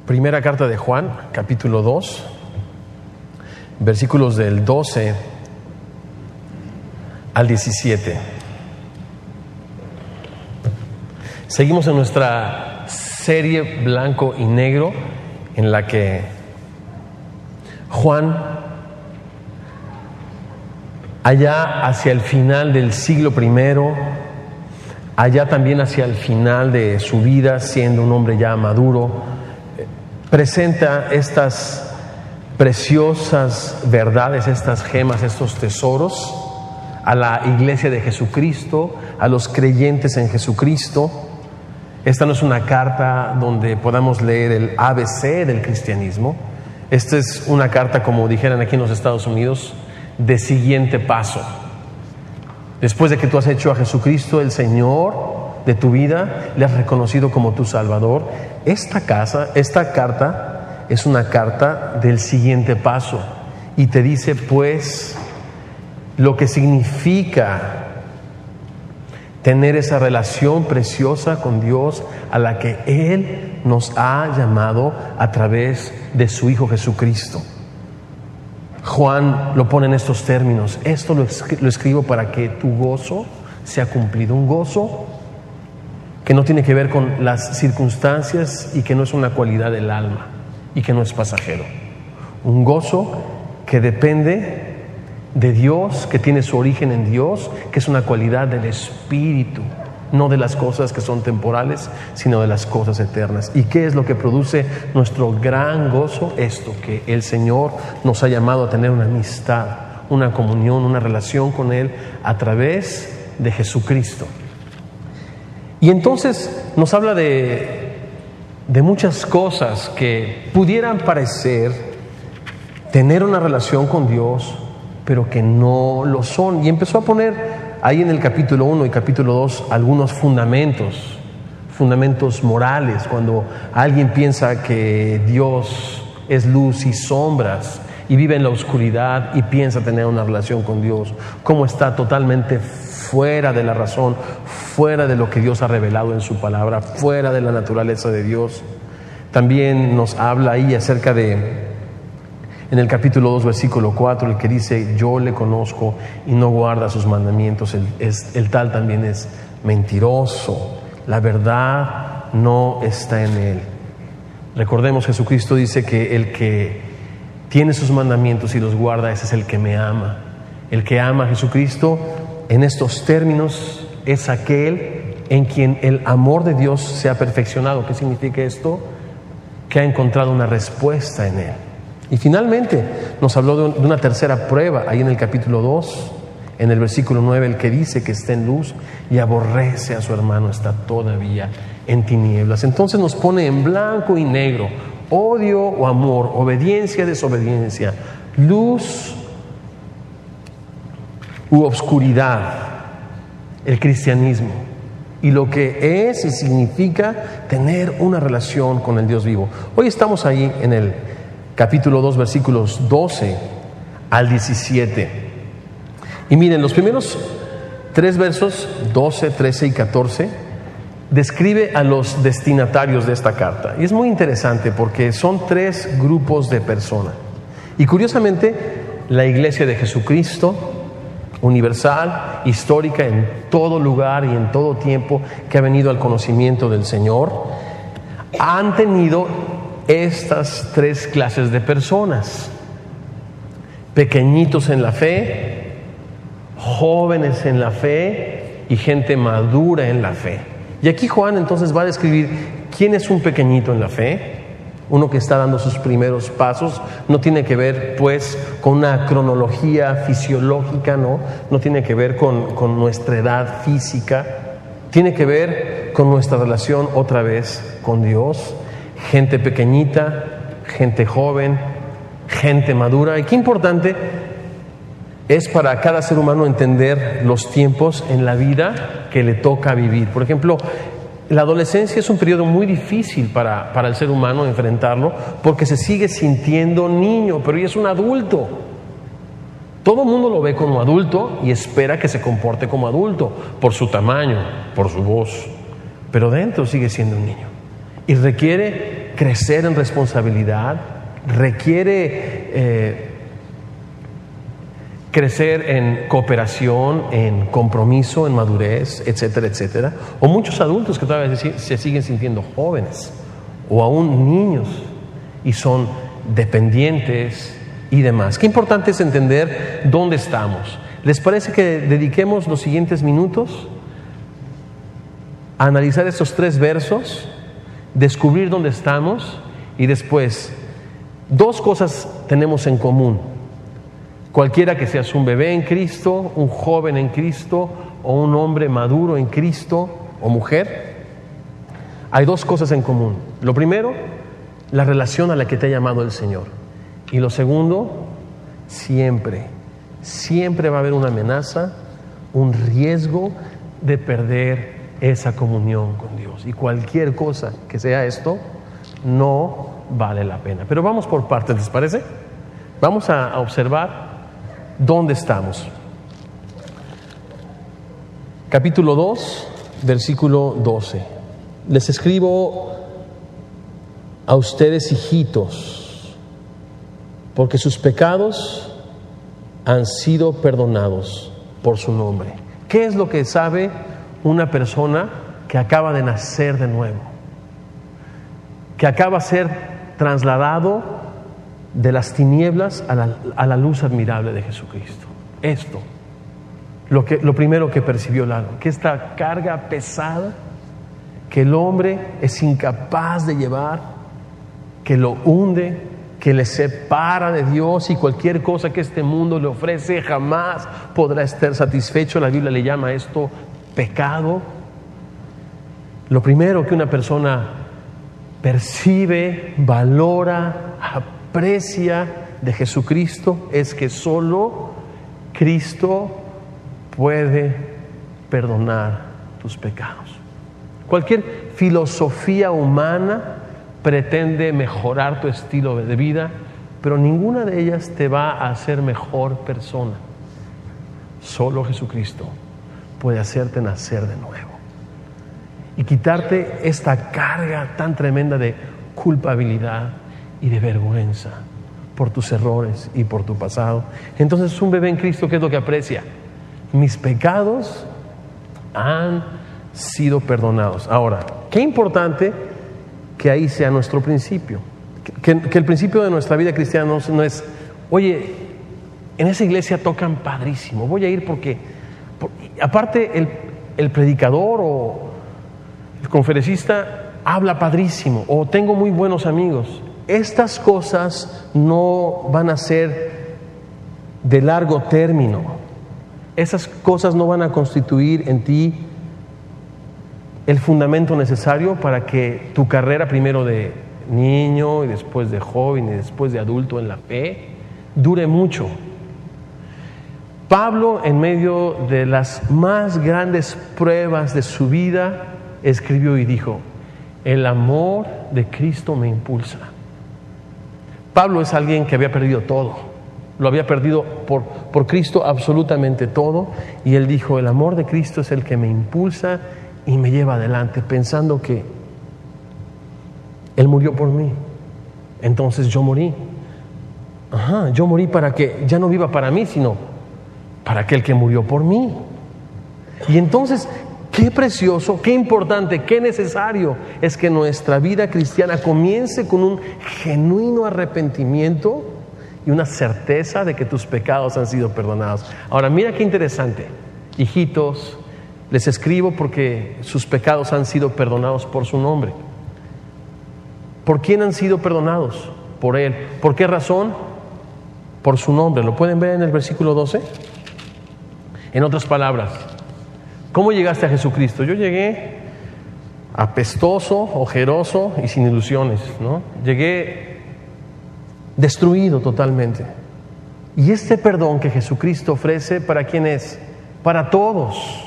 Primera carta de Juan, capítulo 2, versículos del 12 al 17. Seguimos en nuestra serie Blanco y Negro, en la que Juan, allá hacia el final del siglo I, allá también hacia el final de su vida, siendo un hombre ya maduro, presenta estas preciosas verdades, estas gemas, estos tesoros a la iglesia de Jesucristo, a los creyentes en Jesucristo. Esta no es una carta donde podamos leer el ABC del cristianismo. Esta es una carta, como dijeran aquí en los Estados Unidos, de siguiente paso. Después de que tú has hecho a Jesucristo el Señor de tu vida, le has reconocido como tu Salvador, esta carta es una carta del siguiente paso y te dice pues lo que significa tener esa relación preciosa con Dios a la que Él nos ha llamado a través de su Hijo Jesucristo. Juan lo pone en estos términos: esto lo escribo para que tu gozo sea cumplido. Un gozo que no tiene que ver con las circunstancias y que no es una cualidad del alma y que no es pasajero. Un gozo que depende de Dios, que tiene su origen en Dios, que es una cualidad del Espíritu, no de las cosas que son temporales, sino de las cosas eternas. ¿Y qué es lo que produce nuestro gran gozo? Esto, que el Señor nos ha llamado a tener una amistad, una comunión, una relación con Él a través de Jesucristo. Y entonces nos habla de muchas cosas que pudieran parecer tener una relación con Dios, pero que no lo son. Y empezó a poner ahí en el capítulo 1 y capítulo 2 algunos fundamentos morales. Cuando alguien piensa que Dios es luz y sombras y vive en la oscuridad y piensa tener una relación con Dios, cómo está totalmente fuera de la razón, fuera de lo que Dios ha revelado en su palabra, fuera de la naturaleza de Dios. También nos habla ahí acerca de, en el capítulo 2, versículo 4, el que dice: yo le conozco y no guarda sus mandamientos, el tal también es mentiroso, la verdad no está en él. Recordemos, Jesucristo dice que el que tiene sus mandamientos y los guarda, ese es el que me ama. El que ama a Jesucristo en estos términos es aquel en quien el amor de Dios se ha perfeccionado. ¿Qué significa esto? Que ha encontrado una respuesta en él. Y finalmente nos habló de una tercera prueba ahí en el capítulo 2, en el versículo 9, el que dice que está en luz y aborrece a su hermano está todavía en tinieblas. Entonces nos pone en blanco y negro: odio o amor, obediencia, desobediencia, luz u obscuridad, el cristianismo, y lo que es y significa tener una relación con el Dios vivo. Hoy estamos ahí en el capítulo 2, versículos 12 al 17. Y miren, los primeros 3 versos, 12, 13 y 14, describe a los destinatarios de esta carta. Y es muy interesante porque son 3 grupos de personas. Y curiosamente, la iglesia de Jesucristo, universal, histórica, en todo lugar y en todo tiempo, que ha venido al conocimiento del Señor, han tenido estas 3 clases de personas: pequeñitos en la fe, jóvenes en la fe y gente madura en la fe. Y aquí Juan entonces va a describir quién es un pequeñito en la fe, uno que está dando sus primeros pasos. No tiene que ver pues con una cronología fisiológica, no tiene que ver con nuestra edad física, tiene que ver con nuestra relación otra vez con Dios. Gente pequeñita, gente joven, gente madura. Y qué importante es para cada ser humano entender los tiempos en la vida que le toca vivir. Por ejemplo, la adolescencia es un periodo muy difícil para el ser humano enfrentarlo, porque se sigue sintiendo niño, pero ya es un adulto. Todo el mundo lo ve como adulto y espera que se comporte como adulto por su tamaño, por su voz, pero dentro sigue siendo un niño y requiere crecer en responsabilidad, requiere crecer en cooperación, en compromiso, en madurez, etcétera, etcétera. O muchos adultos que todavía se siguen sintiendo jóvenes, o aún niños, y son dependientes y demás. Qué importante es entender dónde estamos. ¿Les parece que dediquemos los siguientes minutos a analizar estos 3 versos, descubrir dónde estamos y después 2 cosas tenemos en común? Cualquiera que seas un bebé en Cristo, un joven en Cristo o un hombre maduro en Cristo o mujer, hay 2 cosas en común. Lo primero, la relación a la que te ha llamado el Señor. Y lo segundo, siempre va a haber una amenaza, un riesgo de perder esa comunión con Dios. Y cualquier cosa que sea esto, no vale la pena. Pero vamos por partes, ¿les parece? Vamos a observar dónde estamos. Capítulo 2, versículo 12. Les escribo a ustedes, hijitos, porque sus pecados han sido perdonados por su nombre. ¿Qué es lo que sabe una persona que acaba de nacer de nuevo? Que acaba de ser trasladado de las tinieblas a la luz admirable de Jesucristo. Esto, lo primero que percibió Lalo, que esta carga pesada que el hombre es incapaz de llevar, que lo hunde, que le separa de Dios, y cualquier cosa que este mundo le ofrece jamás podrá estar satisfecho. La Biblia le llama esto pecado. Lo primero que una persona percibe, valora, aprecia de Jesucristo es que solo Cristo puede perdonar tus pecados. Cualquier filosofía humana pretende mejorar tu estilo de vida, pero ninguna de ellas te va a hacer mejor persona. Solo Jesucristo puede hacerte nacer de nuevo y quitarte esta carga tan tremenda de culpabilidad y de vergüenza por tus errores y por tu pasado. Entonces, un bebé en Cristo, ¿qué es lo que aprecia? Mis pecados han sido perdonados. Ahora, qué importante que ahí sea nuestro principio, que el principio de nuestra vida cristiana no es, oye, en esa iglesia tocan padrísimo, voy a ir porque aparte el predicador o el conferencista habla padrísimo, o tengo muy buenos amigos. Estas cosas no van a ser de largo término. Esas cosas no van a constituir en ti el fundamento necesario para que tu carrera, primero de niño y después de joven y después de adulto en la fe, dure mucho. Pablo, en medio de las más grandes pruebas de su vida, escribió y dijo: el amor de Cristo me impulsa. Pablo es alguien que había perdido todo, lo había perdido por Cristo absolutamente todo, y él dijo: el amor de Cristo es el que me impulsa y me lleva adelante, pensando que Él murió por mí, entonces yo morí. Yo morí para que ya no viva para mí, sino para aquel que murió por mí. Y entonces, qué precioso, qué importante, qué necesario es que nuestra vida cristiana comience con un genuino arrepentimiento y una certeza de que tus pecados han sido perdonados. Ahora, mira qué interesante. Hijitos, les escribo porque sus pecados han sido perdonados por su nombre. ¿Por quién han sido perdonados? Por Él. ¿Por qué razón? Por su nombre. ¿Lo pueden ver en el versículo 12? En otras palabras, ¿cómo llegaste a Jesucristo? Yo llegué apestoso, ojeroso y sin ilusiones, ¿no? Llegué destruido totalmente. Y este perdón que Jesucristo ofrece, ¿para quién es? Para todos.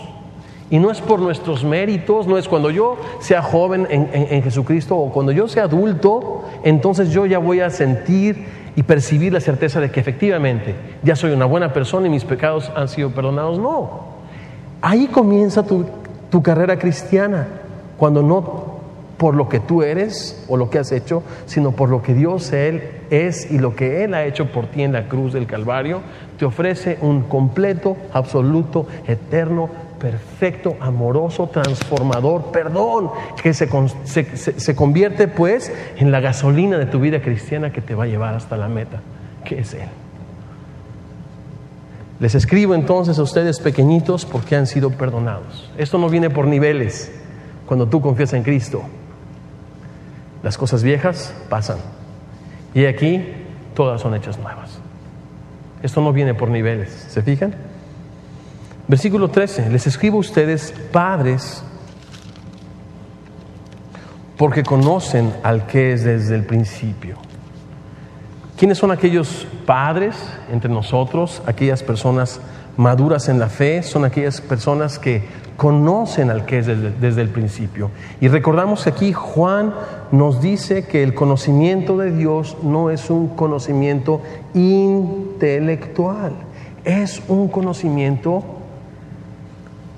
Y no es por nuestros méritos, no es cuando yo sea joven en Jesucristo o cuando yo sea adulto, entonces yo ya voy a sentir y percibir la certeza de que efectivamente ya soy una buena persona y mis pecados han sido perdonados. No. Ahí comienza tu carrera cristiana, cuando no por lo que tú eres o lo que has hecho, sino por lo que Dios Él es y lo que Él ha hecho por ti en la cruz del Calvario. Te ofrece un completo, absoluto, eterno, perfecto, amoroso, transformador perdón, que se convierte pues en la gasolina de tu vida cristiana que te va a llevar hasta la meta, que es Él. Les escribo entonces a ustedes pequeñitos porque han sido perdonados. Esto no viene por niveles. Cuando tú confías en Cristo, las cosas viejas pasan y aquí todas son hechas nuevas. Esto no viene por niveles, ¿se fijan? Versículo 13, les escribo a ustedes, padres, porque conocen al que es desde el principio. ¿Quiénes son aquellos padres entre nosotros? Aquellas personas maduras en la fe, son aquellas personas que conocen al que es desde el principio. Y recordamos que aquí Juan nos dice que el conocimiento de Dios no es un conocimiento intelectual, es un conocimiento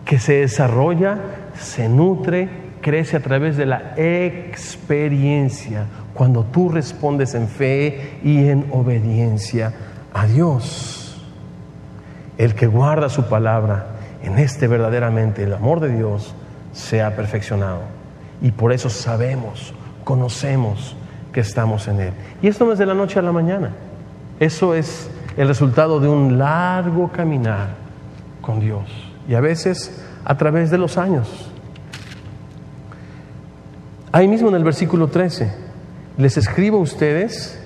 que se desarrolla, se nutre, crece a través de la experiencia, cuando tú respondes en fe y en obediencia a Dios. El que guarda su palabra, en este verdaderamente el amor de Dios se ha perfeccionado. Y por eso sabemos, conocemos que estamos en Él. Y esto no es de la noche a la mañana. Eso es el resultado de un largo caminar con Dios. Y a veces a través de los años. Ahí mismo en el versículo 13, les escribo a ustedes,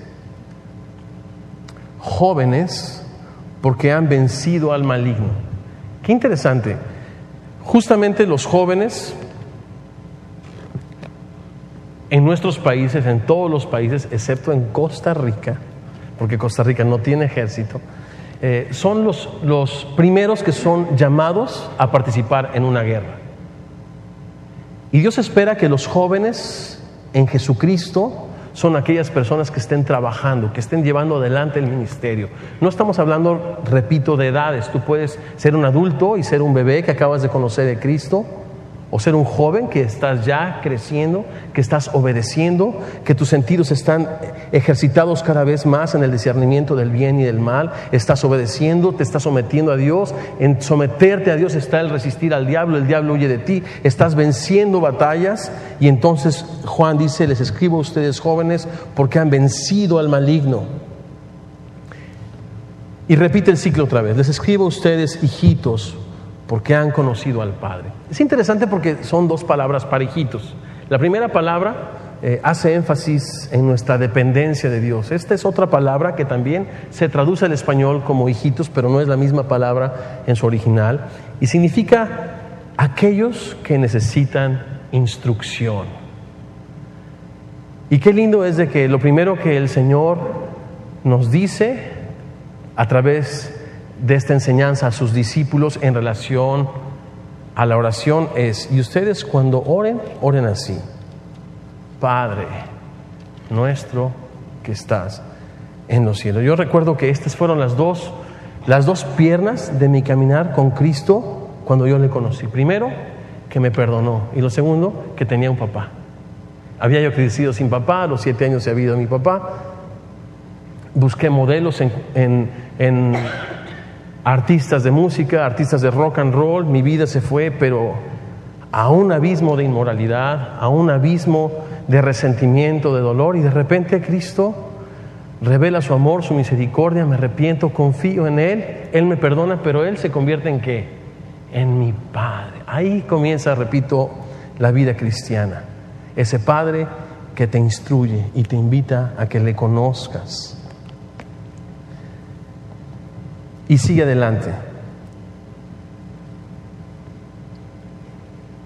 jóvenes, porque han vencido al maligno. Qué interesante. Justamente los jóvenes en nuestros países, en todos los países, excepto en Costa Rica, porque Costa Rica no tiene ejército, son los primeros que son llamados a participar en una guerra. Y Dios espera que los jóvenes en Jesucristo son aquellas personas que estén trabajando, que estén llevando adelante el ministerio. No estamos hablando, repito, de edades. Tú puedes ser un adulto y ser un bebé que acabas de conocer de Cristo, o ser un joven que estás ya creciendo, que estás obedeciendo, que tus sentidos están ejercitados cada vez más en el discernimiento del bien y del mal. Estás obedeciendo, te estás sometiendo a Dios. En someterte a Dios está el resistir al diablo, el diablo huye de ti. Estás venciendo batallas. Y entonces Juan dice, les escribo a ustedes jóvenes porque han vencido al maligno. Y repite el ciclo otra vez, les escribo a ustedes hijitos porque han conocido al Padre. Es interesante porque son dos palabras para hijitos. La primera palabra hace énfasis en nuestra dependencia de Dios. Esta es otra palabra que también se traduce al español como hijitos, pero no es la misma palabra en su original. Y significa aquellos que necesitan instrucción. Y qué lindo es de que lo primero que el Señor nos dice a través de esta enseñanza a sus discípulos en relación a la oración es: y ustedes cuando oren, oren así: Padre nuestro que estás en los cielos. Yo recuerdo que estas fueron las dos piernas de mi caminar con Cristo cuando yo le conocí. Primero, que me perdonó, y lo segundo, que tenía un papá. Había yo crecido sin papá, a los 7 años se había ido mi papá. Busqué modelos en artistas de música, artistas de rock and roll. Mi vida se fue, pero a un abismo de inmoralidad, a un abismo de resentimiento, de dolor. Y de repente Cristo revela su amor, su misericordia. Me arrepiento, confío en Él. Él me perdona, pero Él se convierte ¿en qué? En mi Padre. Ahí comienza, repito, la vida cristiana. Ese Padre que te instruye y te invita a que le conozcas. Y sigue adelante.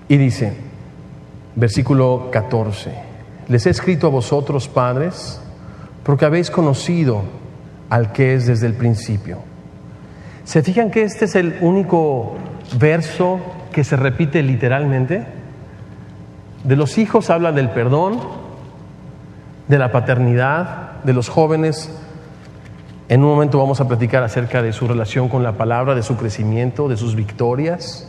Y dice, versículo 14: les he escrito a vosotros, padres, porque habéis conocido al que es desde el principio. ¿Se fijan que este es el único verso que se repite literalmente? De los hijos habla del perdón, de la paternidad, de los jóvenes. En un momento vamos a platicar acerca de su relación con la palabra, de su crecimiento, de sus victorias.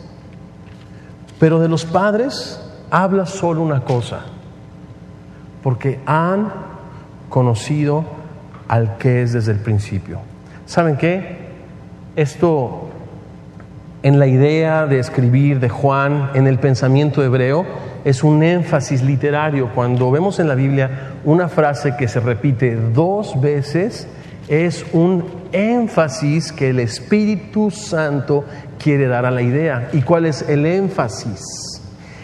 Pero de los padres habla solo una cosa: porque han conocido al que es desde el principio. ¿Saben qué? Esto, en la idea de escribir de Juan, en el pensamiento hebreo, es un énfasis literario. Cuando vemos en la Biblia una frase que se repite 2 veces, es un énfasis que el Espíritu Santo quiere dar a la idea. ¿Y cuál es el énfasis?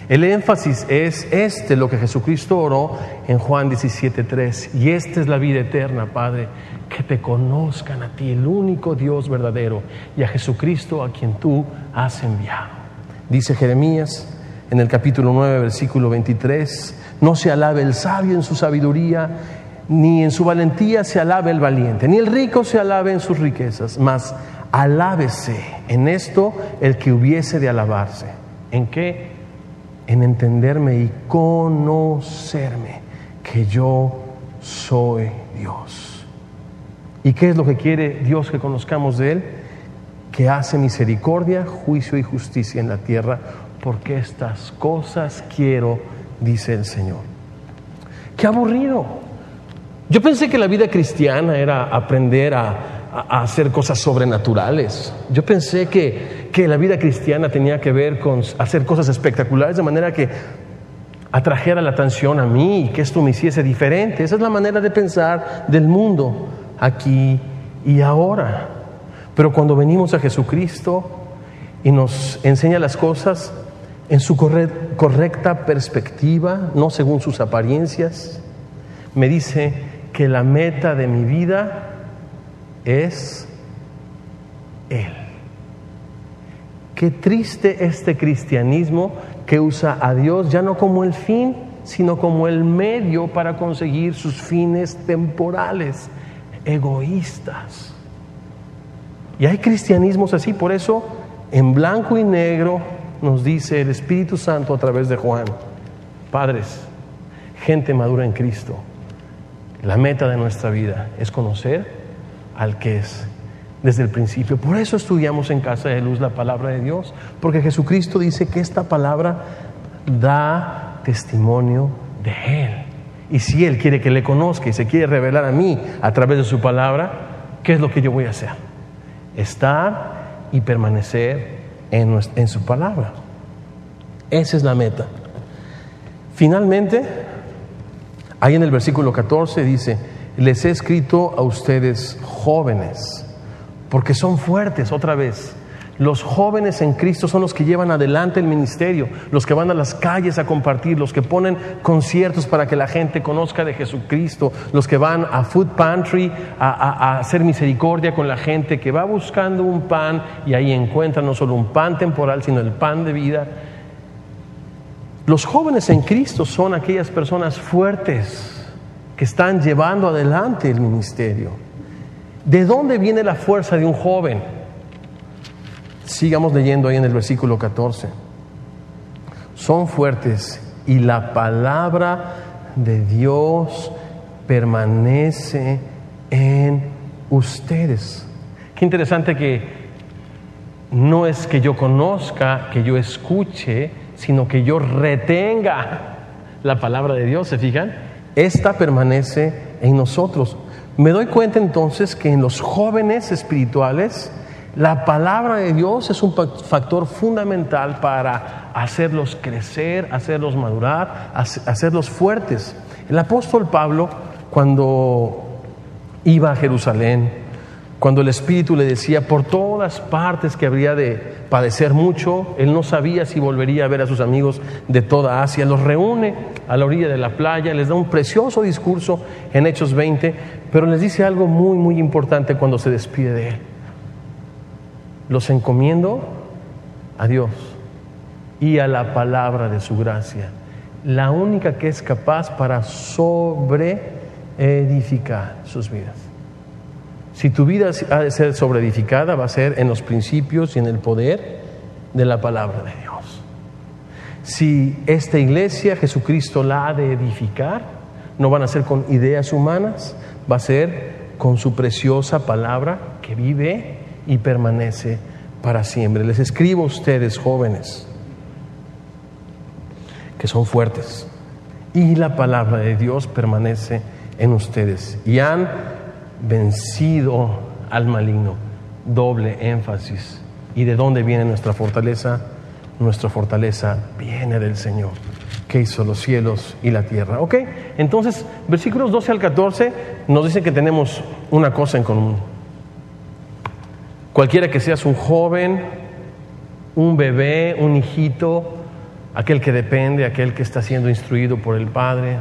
El énfasis es lo que Jesucristo oró en Juan 17:3. Y esta es la vida eterna, Padre, que te conozcan a ti, el único Dios verdadero, y a Jesucristo a quien tú has enviado. Dice Jeremías en el capítulo 9, versículo 23, no se alabe el sabio en su sabiduría, ni en su valentía se alabe el valiente, ni el rico se alabe en sus riquezas, mas alábese en esto el que hubiese de alabarse. ¿En qué? En entenderme y conocerme, que yo soy Dios. ¿Y qué es lo que quiere Dios que conozcamos de Él? Que hace misericordia, juicio y justicia en la tierra, porque estas cosas quiero, dice el Señor. ¡Qué aburrido! Yo pensé que la vida cristiana era aprender a hacer cosas sobrenaturales. Yo pensé que la vida cristiana tenía que ver con hacer cosas espectaculares de manera que atrajera la atención a mí y que esto me hiciese diferente. Esa es la manera de pensar del mundo aquí y ahora. Pero cuando venimos a Jesucristo y nos enseña las cosas en su correcta perspectiva, no según sus apariencias, me dice que la meta de mi vida es Él. Qué triste este cristianismo que usa a Dios ya no como el fin, sino como el medio para conseguir sus fines temporales, egoístas. Y hay cristianismos así, por eso en blanco y negro nos dice el Espíritu Santo a través de Juan: padres, gente madura en Cristo, la meta de nuestra vida es conocer al que es desde el principio. Por eso estudiamos en Casa de Luz la palabra de Dios, porque Jesucristo dice que esta palabra da testimonio de Él. Y si Él quiere que le conozca y se quiere revelar a mí a través de su palabra, ¿qué es lo que yo voy a hacer? Estar y permanecer en su palabra. Esa es la meta. Finalmente, ahí en el versículo 14 dice: les he escrito a ustedes jóvenes, porque son fuertes. Otra vez, los jóvenes en Cristo son los que llevan adelante el ministerio, los que van a las calles a compartir, los que ponen conciertos para que la gente conozca de Jesucristo, los que van a Food Pantry a hacer misericordia con la gente que va buscando un pan y ahí encuentra no solo un pan temporal, sino el pan de vida. Los jóvenes en Cristo son aquellas personas fuertes que están llevando adelante el ministerio. ¿De dónde viene la fuerza de un joven? Sigamos leyendo ahí en el versículo 14. Son fuertes y la palabra de Dios permanece en ustedes. Qué interesante que no es que yo conozca, que yo escuche, sino que yo retenga la palabra de Dios. ¿Se fijan? Esta permanece en nosotros. Me doy cuenta entonces que en los jóvenes espirituales la palabra de Dios es un factor fundamental para hacerlos crecer, hacerlos madurar, hacerlos fuertes. El apóstol Pablo, cuando iba a Jerusalén, cuando el Espíritu le decía por todas partes que habría de padecer mucho, él no sabía si volvería a ver a sus amigos de toda Asia. Los reúne a la orilla de la playa, les da un precioso discurso en Hechos 20, pero les dice algo muy, muy importante cuando se despide de él. Los encomiendo a Dios y a la palabra de su gracia, la única que es capaz para sobreedificar sus vidas. Si tu vida ha de ser sobreedificada, va a ser en los principios y en el poder de la palabra de Dios. Si esta iglesia Jesucristo la ha de edificar, no van a ser con ideas humanas, va a ser con su preciosa palabra que vive y permanece para siempre. Les escribo a ustedes, jóvenes, que son fuertes y la palabra de Dios permanece en ustedes y han vencido al maligno. Doble énfasis. ¿Y de dónde viene nuestra fortaleza? Nuestra fortaleza viene del Señor, que hizo los cielos y la tierra. Ok, entonces versículos 12 al 14 nos dicen que tenemos una cosa en común. Cualquiera que seas, un joven, un bebé, un hijito, aquel que depende, aquel que está siendo instruido por el Padre,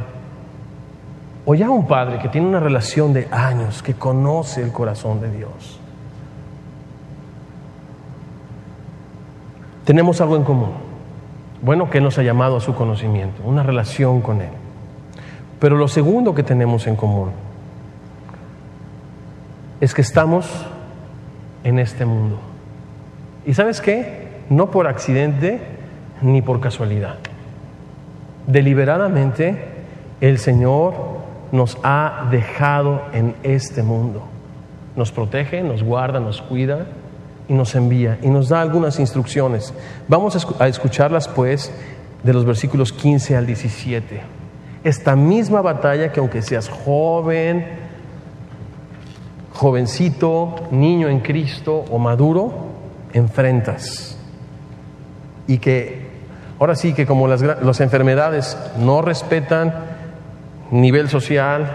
o ya un padre que tiene una relación de años, que conoce el corazón de Dios. Tenemos algo en común. Bueno, que Él nos ha llamado a su conocimiento, una relación con Él. Pero lo segundo que tenemos en común es que estamos en este mundo. ¿Y sabes qué? No por accidente ni por casualidad. Deliberadamente el Señor nos ha dejado en este mundo. Nos protege, nos guarda, nos cuida y nos envía y nos da algunas instrucciones. Vamos a escucharlas pues de los versículos 15 al 17. Esta misma batalla que aunque seas joven, jovencito, niño en Cristo o maduro, enfrentas. Y que ahora sí que como las enfermedades no respetan nivel social,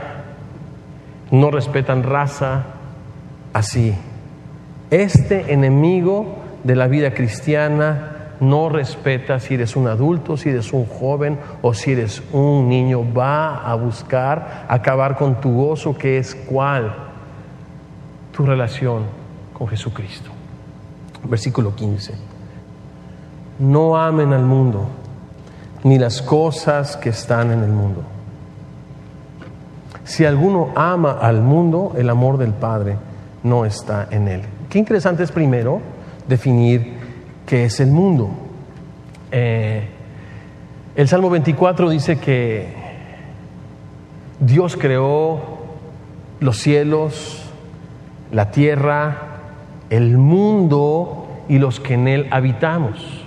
no respetan raza, así este enemigo de la vida cristiana no respeta si eres un adulto, si eres un joven o si eres un niño. Va a buscar acabar con tu gozo, que es ¿cuál? Tu relación con Jesucristo. Versículo 15. No amen al mundo, ni las cosas que están en el mundo. Si alguno ama al mundo, el amor del Padre no está en él. Qué interesante es primero definir qué es el mundo. El Salmo 24 dice que Dios creó los cielos, la tierra, el mundo y los que en él habitamos.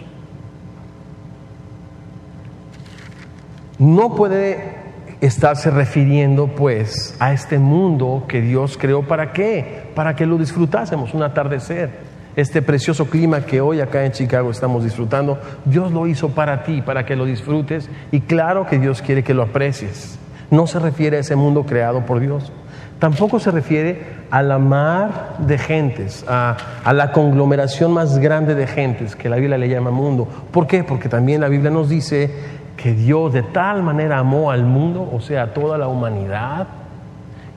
No puede estarse refiriendo pues a este mundo que Dios creó. ¿Para qué? Para que lo disfrutásemos, un atardecer. Este precioso clima que hoy acá en Chicago estamos disfrutando, Dios lo hizo para ti, para que lo disfrutes, y claro que Dios quiere que lo aprecies. No se refiere a ese mundo creado por Dios. Tampoco se refiere a la mar de gentes, a la conglomeración más grande de gentes que la Biblia le llama mundo. ¿Por qué? Porque también la Biblia nos dice que Dios de tal manera amó al mundo, o sea, a toda la humanidad,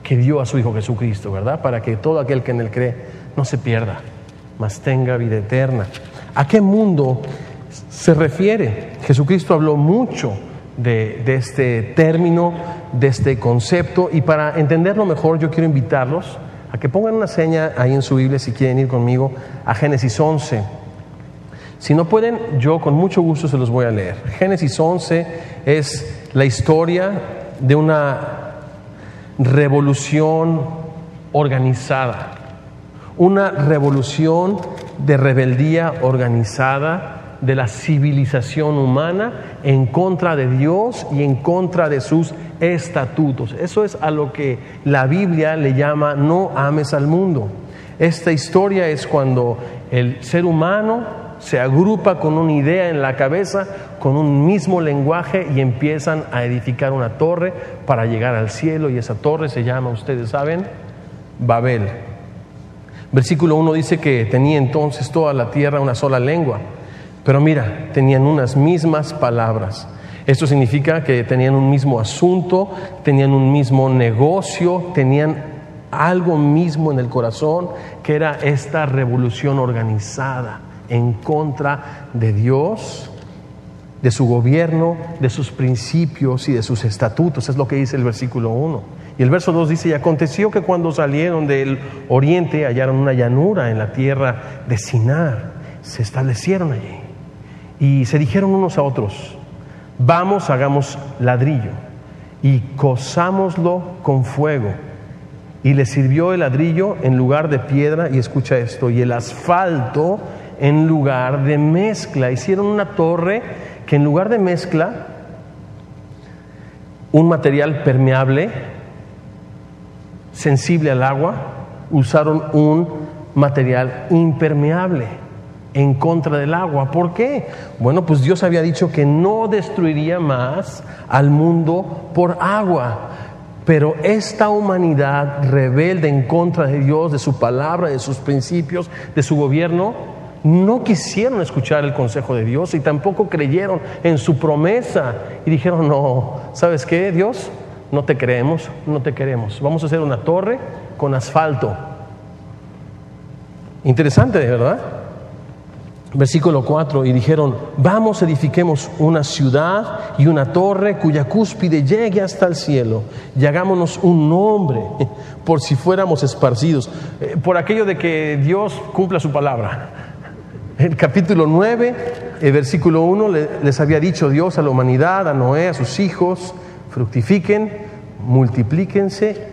que dio a su Hijo Jesucristo, ¿verdad? Para que todo aquel que en él cree no se pierda, mas tenga vida eterna. ¿A qué mundo se refiere? Jesucristo habló mucho de este término, de este concepto, y para entenderlo mejor yo quiero invitarlos a que pongan una seña ahí en su Biblia, si quieren ir conmigo a Génesis 11. Si no pueden, yo con mucho gusto se los voy a leer. Génesis 11 es la historia de una revolución organizada, una revolución de rebeldía organizada de la civilización humana en contra de Dios y en contra de sus estatutos. Eso es a lo que la Biblia le llama no ames al mundo. Esta historia es cuando el ser humano se agrupa con una idea en la cabeza, con un mismo lenguaje, y empiezan a edificar una torre para llegar al cielo, y esa torre se llama, ustedes saben, Babel. Versículo 1 dice que tenía entonces toda la tierra una sola lengua, pero mira, tenían unas mismas palabras. Esto significa que tenían un mismo asunto, tenían un mismo negocio, tenían algo mismo en el corazón, que era esta revolución organizada en contra de Dios, de su gobierno, de sus principios y de sus estatutos. Es lo que dice el versículo 1. Y el verso 2 dice: y aconteció que cuando salieron del oriente hallaron una llanura en la tierra de Sinar. Se establecieron allí y se dijeron unos a otros: vamos, hagamos ladrillo y cozámoslo con fuego. Y les sirvió el ladrillo en lugar de piedra, y escucha esto, y el asfalto en lugar de mezcla. Hicieron una torre que en lugar de mezcla un material permeable, sensible al agua, usaron un material impermeable en contra del agua. ¿Por qué? Bueno, pues Dios había dicho que no destruiría más al mundo por agua. Pero esta humanidad rebelde en contra de Dios, de su palabra, de sus principios, de su gobierno, no quisieron escuchar el consejo de Dios y tampoco creyeron en su promesa. Y dijeron, no, ¿sabes qué, Dios? No te creemos, no te queremos. Vamos a hacer una torre con asfalto. Interesante, ¿verdad? Versículo 4, y dijeron, vamos, edifiquemos una ciudad y una torre cuya cúspide llegue hasta el cielo, y hagámonos un nombre por si fuéramos esparcidos, por aquello de que Dios cumpla su palabra. El capítulo 9, el versículo 1, les había dicho Dios a la humanidad, a Noé, a sus hijos, fructifiquen, multiplíquense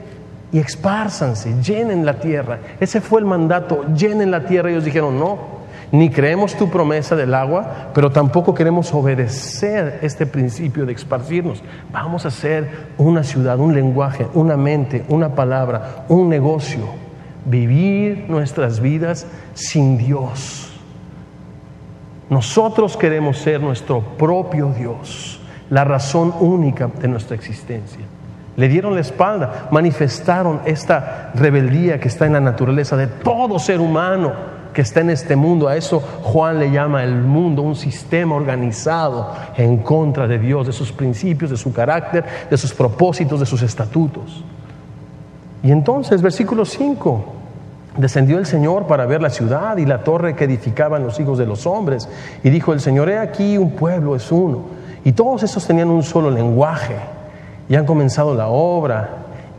y expárzanse, llenen la tierra. Ese fue el mandato, llenen la tierra. Ellos dijeron, no, ni creemos tu promesa del agua, pero tampoco queremos obedecer este principio de esparcirnos. Vamos a hacer una ciudad, un lenguaje, una mente, una palabra, un negocio. Vivir nuestras vidas sin Dios. Nosotros queremos ser nuestro propio Dios, la razón única de nuestra existencia. Le dieron la espalda, manifestaron esta rebeldía que está en la naturaleza de todo ser humano que está en este mundo. A eso Juan le llama el mundo, un sistema organizado en contra de Dios, de sus principios, de su carácter, de sus propósitos, de sus estatutos. Y entonces, versículo 5, descendió el Señor para ver la ciudad y la torre que edificaban los hijos de los hombres. Y dijo el Señor, he aquí un pueblo es uno. Y todos esos tenían un solo lenguaje. Y han comenzado la obra.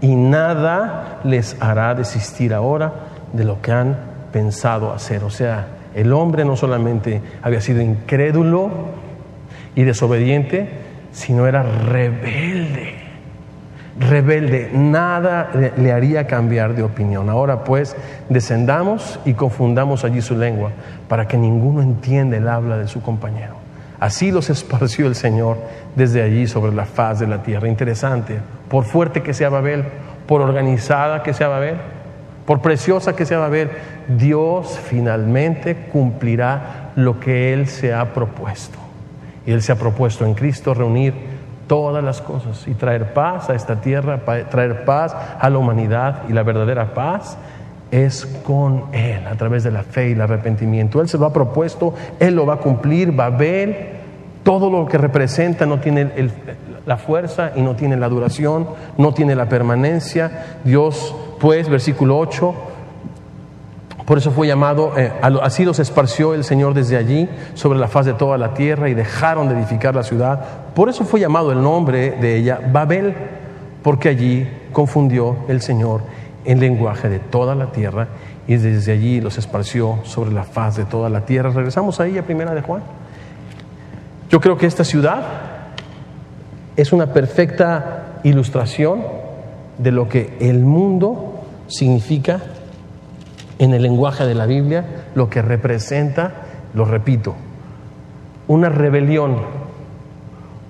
Y nada les hará desistir ahora de lo que han pensado hacer. O sea, el hombre no solamente había sido incrédulo y desobediente, sino era rebelde. Rebelde, nada le haría cambiar de opinión. Ahora pues, descendamos y confundamos allí su lengua, para que ninguno entienda el habla de su compañero. Así los esparció el Señor desde allí sobre la faz de la tierra. Interesante, por fuerte que sea Babel, por organizada que sea Babel, por preciosa que sea Babel, Dios finalmente cumplirá lo que Él se ha propuesto. Y Él se ha propuesto en Cristo reunir todas las cosas y traer paz a esta tierra, traer paz a la humanidad. Y la verdadera paz es con Él, a través de la fe y el arrepentimiento. Él se lo ha propuesto, Él lo va a cumplir. Babel, todo lo que representa, no tiene la fuerza y no tiene la duración, no tiene la permanencia. Dios, pues, versículo 8, por eso fue llamado, así los esparció el Señor desde allí sobre la faz de toda la tierra, y dejaron de edificar la ciudad. Por eso fue llamado el nombre de ella Babel, porque allí confundió el Señor el lenguaje de toda la tierra, y desde allí los esparció sobre la faz de toda la tierra. Regresamos ahí a Primera de Juan. Yo creo que esta ciudad es una perfecta ilustración de lo que el mundo significa en el lenguaje de la Biblia, lo que representa, lo repito, una rebelión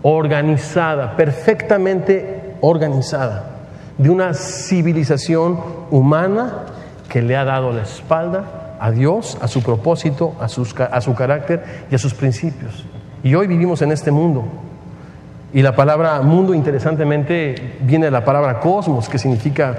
organizada, perfectamente organizada, de una civilización humana que le ha dado la espalda a Dios, a su propósito, a su carácter y a sus principios. Y hoy vivimos en este mundo. Y la palabra mundo, interesantemente, viene de la palabra cosmos, que significa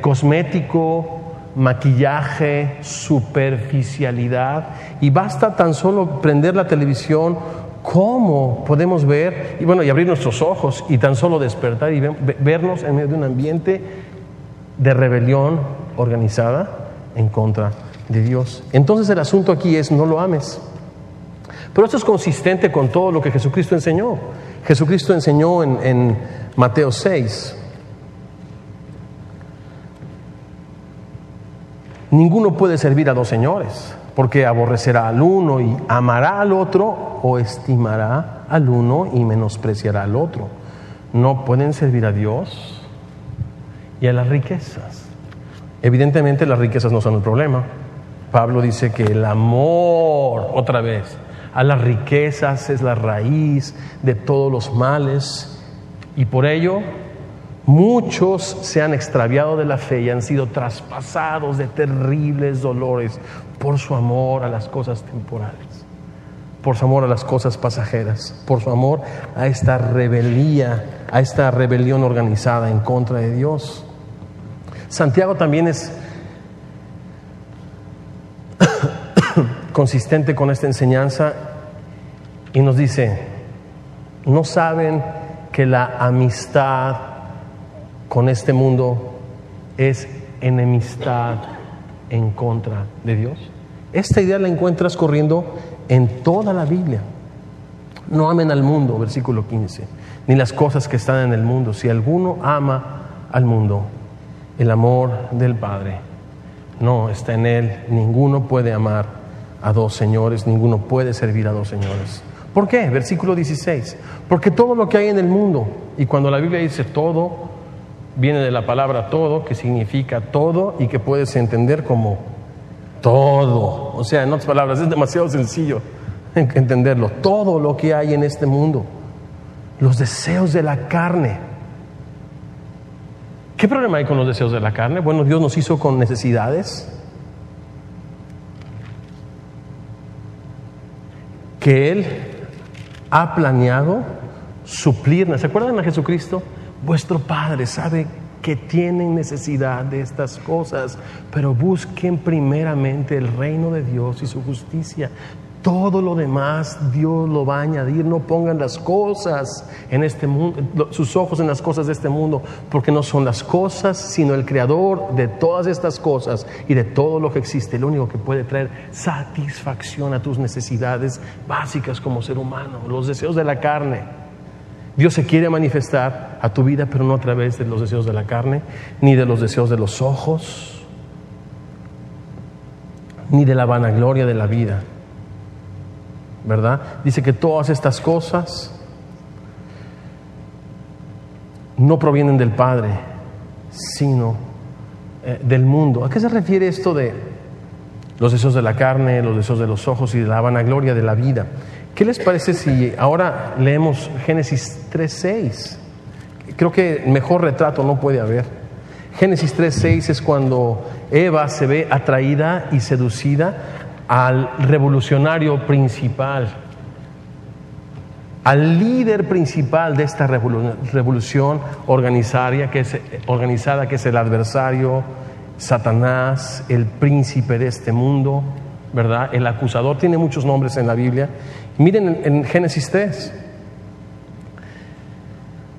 cosmético, maquillaje, superficialidad. Y basta tan solo prender la televisión, cómo podemos ver, y abrir nuestros ojos y tan solo despertar y vernos en medio de un ambiente de rebelión organizada en contra de Dios. Entonces el asunto aquí es: no lo ames. Pero esto es consistente con todo lo que Jesucristo enseñó. Jesucristo enseñó en Mateo 6. Ninguno puede servir a dos señores, porque aborrecerá al uno y amará al otro, o estimará al uno y menospreciará al otro. No pueden servir a Dios y a las riquezas. Evidentemente las riquezas no son el problema. Pablo dice que el amor, otra vez, a las riquezas es la raíz de todos los males. Y por ello, muchos se han extraviado de la fe y han sido traspasados de terribles dolores por su amor a las cosas temporales, por su amor a las cosas pasajeras, por su amor a esta rebeldía, a esta rebelión organizada en contra de Dios. Santiago también es consistente con esta enseñanza y nos dice: ¿no saben que la amistad con este mundo es enemistad en contra de Dios? Esta idea la encuentras corriendo en toda la Biblia. No amen al mundo, versículo 15, ni las cosas que están en el mundo. Si alguno ama al mundo, el amor del Padre no está en él. Ninguno puede amar a dos señores, ninguno puede servir a dos señores. ¿Por qué? Versículo 16. Porque todo lo que hay en el mundo, y cuando la Biblia dice todo, viene de la palabra todo, que significa todo y que puedes entender como todo. O sea, en otras palabras, es demasiado sencillo entenderlo. Todo lo que hay en este mundo, los deseos de la carne. ¿Qué problema hay con los deseos de la carne? Bueno, Dios nos hizo con necesidades que Él ha planeado suplir. ¿Se acuerdan a Jesucristo? Vuestro Padre sabe que tienen necesidad de estas cosas, pero busquen primeramente el reino de Dios y su justicia. Todo lo demás Dios lo va a añadir. No pongan las cosas en este mundo, sus ojos en las cosas de este mundo, porque no son las cosas, sino el Creador de todas estas cosas y de todo lo que existe, el único que puede traer satisfacción a tus necesidades básicas como ser humano, los deseos de la carne. Dios se quiere manifestar a tu vida, pero no a través de los deseos de la carne, ni de los deseos de los ojos, ni de la vanagloria de la vida, ¿verdad? Dice que todas estas cosas no provienen del Padre, sino del mundo. ¿A qué se refiere esto de los deseos de la carne, los deseos de los ojos y de la vanagloria de la vida? ¿Qué les parece si ahora leemos Génesis 3:6? Creo que mejor retrato no puede haber. Génesis 3:6 es cuando Eva se ve atraída y seducida al revolucionario principal, al líder principal de esta revolución organizada, que es el adversario, Satanás, el príncipe de este mundo, ¿verdad? El acusador. Tiene muchos nombres en la Biblia. Miren en Génesis 3.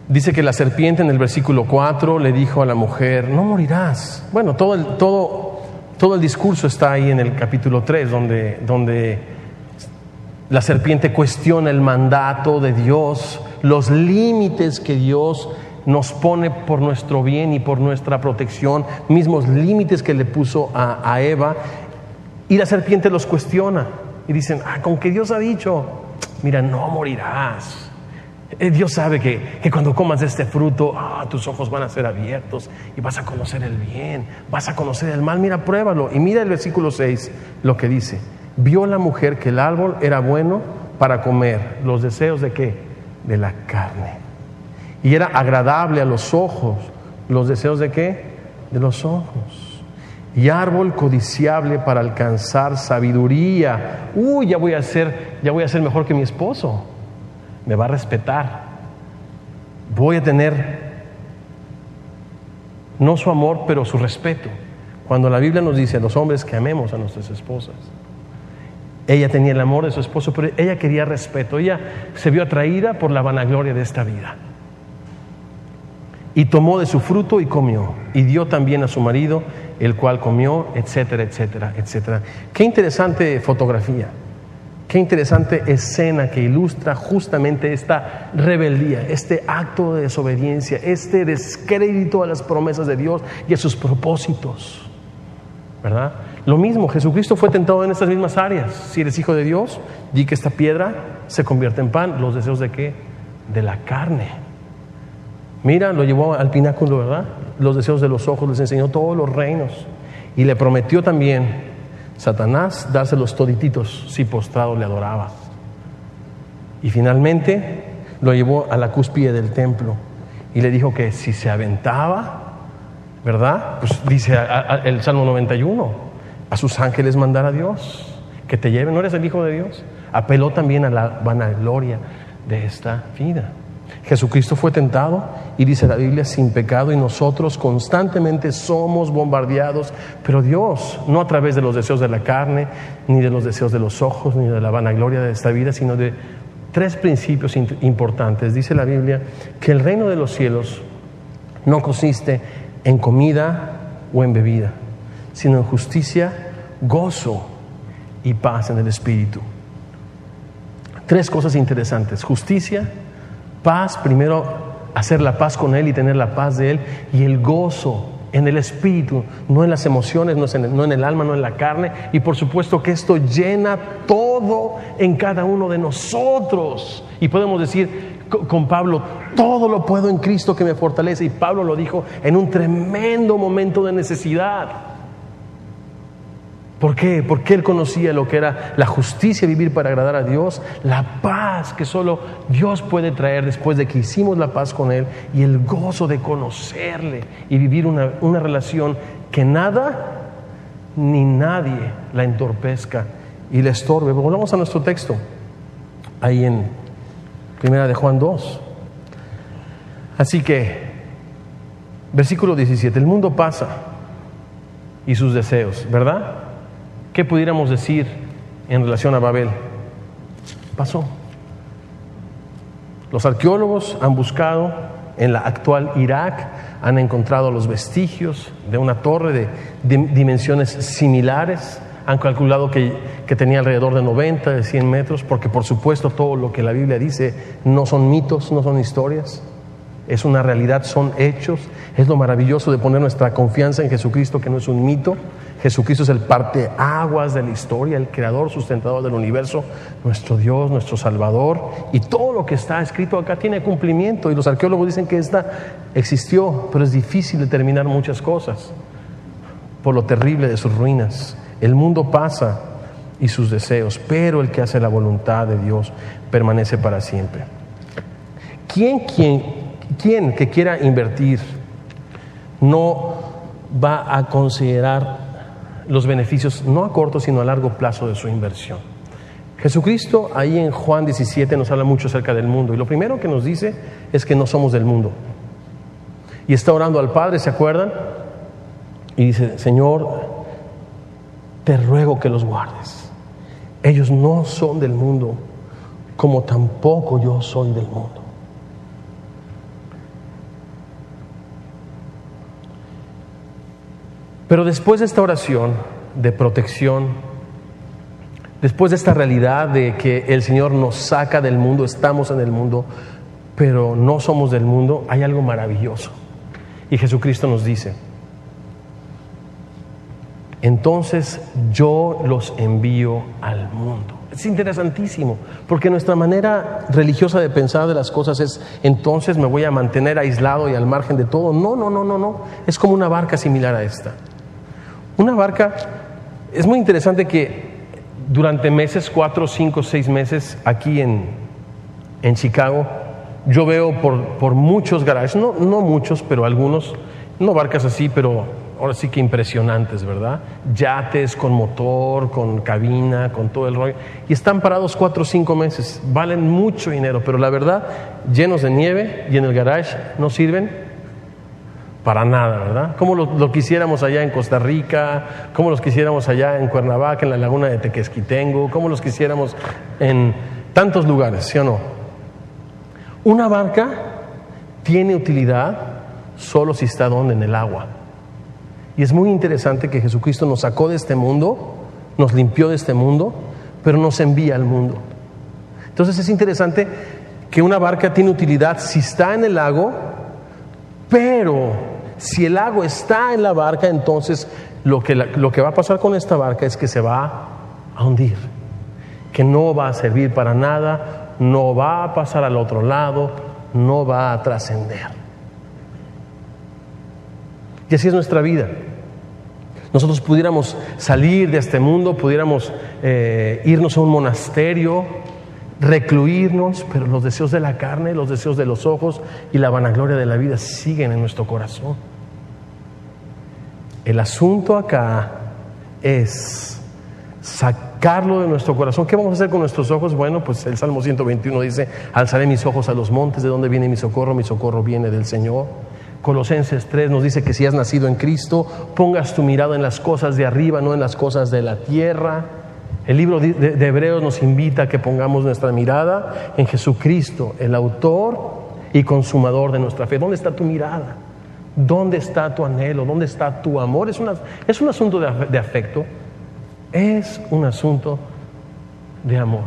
Dice que la serpiente en el versículo 4 le dijo a la mujer: no morirás. Bueno, todo el discurso está ahí en el capítulo 3, donde la serpiente cuestiona el mandato de Dios, los límites que Dios nos pone por nuestro bien y por nuestra protección, mismos límites que le puso a Eva, y la serpiente los cuestiona y dicen: con que Dios ha dicho, mira, no morirás. Dios sabe que cuando comas de este fruto, tus ojos van a ser abiertos y vas a conocer el bien, vas a conocer el mal. Mira, pruébalo. Y mira el versículo 6, lo que dice: vio la mujer que el árbol era bueno para comer. ¿Los deseos de qué? De la carne. Y era agradable a los ojos. ¿Los deseos de qué? De los ojos. Y árbol codiciable para alcanzar sabiduría. Ya voy a ser mejor que mi esposo. Me va a respetar. Voy a tener no su amor, pero su respeto. Cuando la Biblia nos dice a los hombres que amemos a nuestras esposas, ella tenía el amor de su esposo, pero ella quería respeto. Ella se vio atraída por la vanagloria de esta vida. Y tomó de su fruto y comió, y dio también a su marido, el cual comió, etcétera, etcétera, etcétera. Qué interesante fotografía, qué interesante escena que ilustra justamente esta rebeldía, este acto de desobediencia, este descrédito a las promesas de Dios y a sus propósitos, ¿verdad? Lo mismo, Jesucristo fue tentado en estas mismas áreas. Si eres hijo de Dios, di que esta piedra se convierta en pan. ¿Los deseos de qué? De la carne. Mira, lo llevó al pináculo, ¿verdad? Los deseos de los ojos, les enseñó todos los reinos. Y le prometió también Satanás dárselos todititos si postrado le adoraba. Y finalmente lo llevó a la cúspide del templo y le dijo que si se aventaba, ¿verdad? Pues dice el Salmo 91, a sus ángeles mandar a Dios, que te lleven, ¿no eres el Hijo de Dios? Apeló también a la vanagloria de esta vida. Jesucristo fue tentado, y dice la Biblia, sin pecado, y nosotros constantemente somos bombardeados, pero Dios, no a través de los deseos de la carne, ni de los deseos de los ojos, ni de la vanagloria de esta vida, sino de 3 principios importantes. Dice la Biblia que el reino de los cielos no consiste en comida o en bebida, sino en justicia, gozo y paz en el Espíritu. 3 cosas interesantes: justicia, paz, primero hacer la paz con Él y tener la paz de Él, y el gozo en el Espíritu, no en las emociones, no en el alma, no en la carne. Y por supuesto que esto llena todo en cada uno de nosotros. Y podemos decir con Pablo, todo lo puedo en Cristo que me fortalece. Y Pablo lo dijo en un tremendo momento de necesidad. ¿Por qué? Porque él conocía lo que era la justicia, vivir para agradar a Dios, la paz que solo Dios puede traer después de que hicimos la paz con Él, y el gozo de conocerle y vivir una relación que nada ni nadie la entorpezca y la estorbe. Volvamos a nuestro texto, ahí en 1 de Juan 2. Así que, versículo 17, el mundo pasa y sus deseos, ¿verdad? ¿Qué pudiéramos decir en relación a Babel? Pasó. Los arqueólogos han buscado en la actual Irak, han encontrado los vestigios de una torre de dimensiones similares. Han calculado que tenía alrededor de 90, de 100 metros, porque por supuesto todo lo que la Biblia dice no son mitos, no son historias. Es una realidad, son hechos. Es lo maravilloso de poner nuestra confianza en Jesucristo, que no es un mito. Jesucristo es el parteaguas de la historia, el creador, sustentador del universo, nuestro Dios, nuestro Salvador. Y todo lo que está escrito acá tiene cumplimiento. Y los arqueólogos dicen que esta existió, pero es difícil determinar muchas cosas por lo terrible de sus ruinas. El mundo pasa y sus deseos, pero el que hace la voluntad de Dios permanece para siempre. ¿Quién que quiera invertir no va a considerar los beneficios no a corto sino a largo plazo de su inversión? Jesucristo ahí en Juan 17 nos habla mucho acerca del mundo, y lo primero que nos dice es que no somos del mundo. Y está orando al Padre, ¿se acuerdan? Y dice: Señor, te ruego que los guardes. Ellos no son del mundo, como tampoco yo soy del mundo. Pero después de esta oración de protección, después de esta realidad de que el Señor nos saca del mundo, estamos en el mundo, pero no somos del mundo, hay algo maravilloso. Y Jesucristo nos dice: entonces yo los envío al mundo. Es interesantísimo, porque nuestra manera religiosa de pensar de las cosas es: entonces me voy a mantener aislado y al margen de todo. No. Es como una barca similar a esta. Una barca, es muy interesante que durante meses, 4, 5, 6 meses, aquí en Chicago, yo veo por muchos garages, no muchos, pero algunos, no barcas así, pero ahora sí que impresionantes, ¿verdad? Yates con motor, con cabina, con todo el rollo, y están parados 4 o 5 meses, valen mucho dinero, pero la verdad, llenos de nieve, y en el garage no sirven para nada, ¿verdad? Como lo quisiéramos allá en Costa Rica, como los quisiéramos allá en Cuernavaca, en la laguna de Tequesquitengo, como los quisiéramos en tantos lugares, ¿sí o no? Una barca tiene utilidad solo si está donde, en el agua. Y es muy interesante que Jesucristo nos sacó de este mundo, nos limpió de este mundo, pero nos envía al mundo. Entonces es interesante que una barca tiene utilidad si está en el lago, pero si el lago está en la barca, entonces lo que va a pasar con esta barca es que se va a hundir, que no va a servir para nada, no va a pasar al otro lado, no va a trascender. Y así es nuestra vida. Nosotros pudiéramos salir de este mundo, pudiéramos irnos a un monasterio, recluirnos, pero los deseos de la carne, los deseos de los ojos y la vanagloria de la vida siguen en nuestro corazón. El asunto acá es sacarlo de nuestro corazón. ¿Qué vamos a hacer con nuestros ojos? Bueno, pues el Salmo 121 dice: alzaré mis ojos a los montes, ¿de dónde viene mi socorro? Mi socorro viene del Señor. Colosenses 3 nos dice que si has nacido en Cristo, pongas tu mirada en las cosas de arriba, no en las cosas de la tierra. El libro de Hebreos nos invita a que pongamos nuestra mirada en Jesucristo, el autor y consumador de nuestra fe. ¿Dónde está tu mirada? ¿Dónde está tu anhelo? ¿Dónde está tu amor? Es un asunto de afecto. Es un asunto de amor.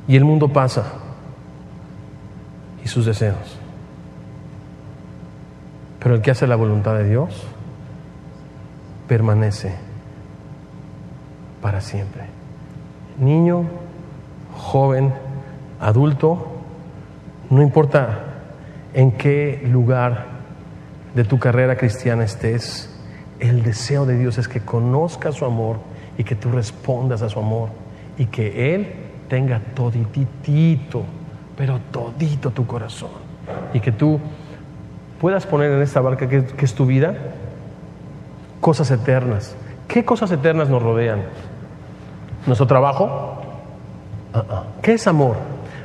Y el mundo pasa, y sus deseos. Pero el que hace la voluntad de Dios permanece para siempre. Niño, joven, adulto, no importa en qué lugar de tu carrera cristiana estés, el deseo de Dios es que conozcas su amor y que tú respondas a su amor y que Él tenga toditito, pero todito tu corazón, y que tú puedas poner en esta barca que es tu vida cosas eternas. ¿Qué cosas eternas nos rodean? ¿Nuestro trabajo? ¿Qué es amor?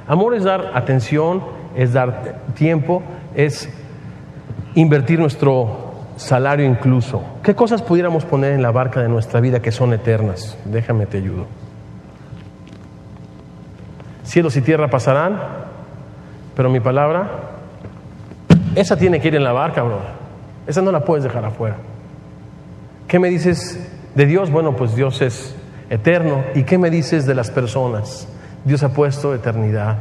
Amor es dar atención, es dar tiempo, es invertir nuestro salario incluso. ¿Qué cosas pudiéramos poner en la barca de nuestra vida que son eternas? Déjame te ayudo. Cielos y tierra pasarán, pero mi palabra, esa tiene que ir en la barca, bro. Esa no la puedes dejar afuera. ¿Qué me dices de Dios? Bueno, pues Dios es eterno. ¿Y qué me dices de las personas? Dios ha puesto eternidad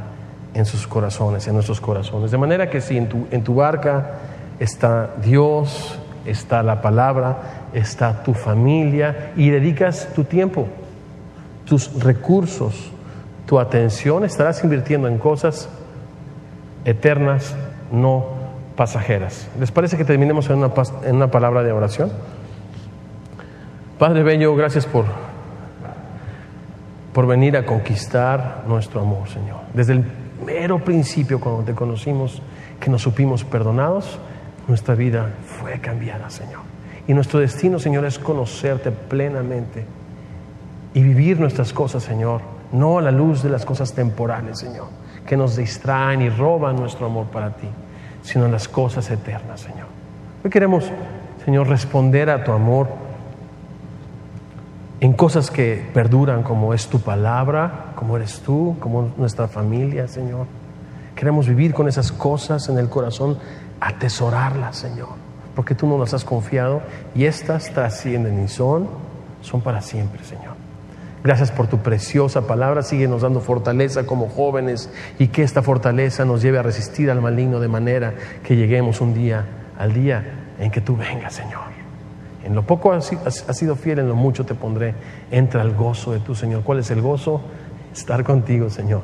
en sus corazones, en nuestros corazones. De manera que si en tu barca está Dios, está la palabra, está tu familia, y dedicas tu tiempo, tus recursos, tu atención, estarás invirtiendo en cosas eternas, no pasajeras. ¿Les parece que terminemos en una palabra de oración? Padre bello, gracias por venir a conquistar nuestro amor, Señor. Desde el mero principio, cuando te conocimos, que nos supimos perdonados, nuestra vida fue cambiada, Señor. Y nuestro destino, Señor, es conocerte plenamente y vivir nuestras cosas, Señor, no a la luz de las cosas temporales, Señor, que nos distraen y roban nuestro amor para ti, sino en las cosas eternas, Señor. Hoy queremos, Señor, responder a tu amor en cosas que perduran, como es tu palabra, como eres tú, como nuestra familia, Señor. Queremos vivir con esas cosas en el corazón, atesorarlas, Señor, porque tú nos las has confiado y estas trascienden y son para siempre, Señor. Gracias por tu preciosa palabra. Síguenos dando fortaleza como jóvenes, y que esta fortaleza nos lleve a resistir al maligno, de manera que lleguemos un día al día en que tú vengas, Señor. En lo poco has sido fiel, en lo mucho te pondré. Entra al gozo de tu Señor. ¿Cuál es el gozo? Estar contigo, Señor.